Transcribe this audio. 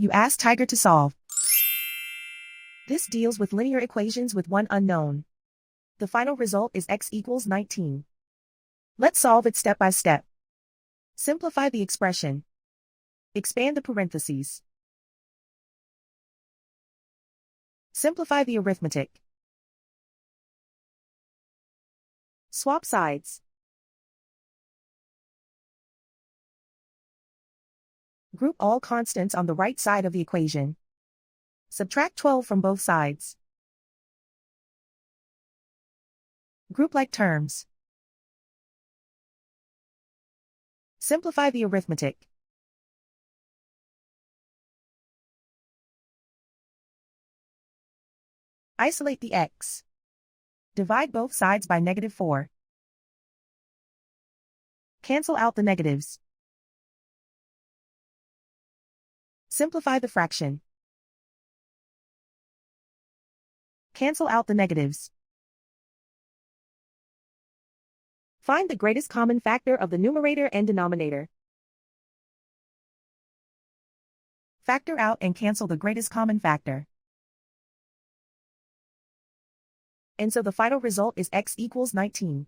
You ask Tiger to solve. This deals with linear equations with one unknown. The final result is x equals 19. Let's solve it step by step. Simplify the expression. Expand the parentheses. Simplify the arithmetic. Swap sides. Group all constants on the right side of the equation. Subtract 12 from both sides. Group like terms. Simplify the arithmetic. Isolate the x. Divide both sides by -4. Cancel out the negatives. Simplify the fraction. Cancel out the negatives. Find the greatest common factor of the numerator and denominator. Factor out and cancel the greatest common factor. And so the final result is x equals 19.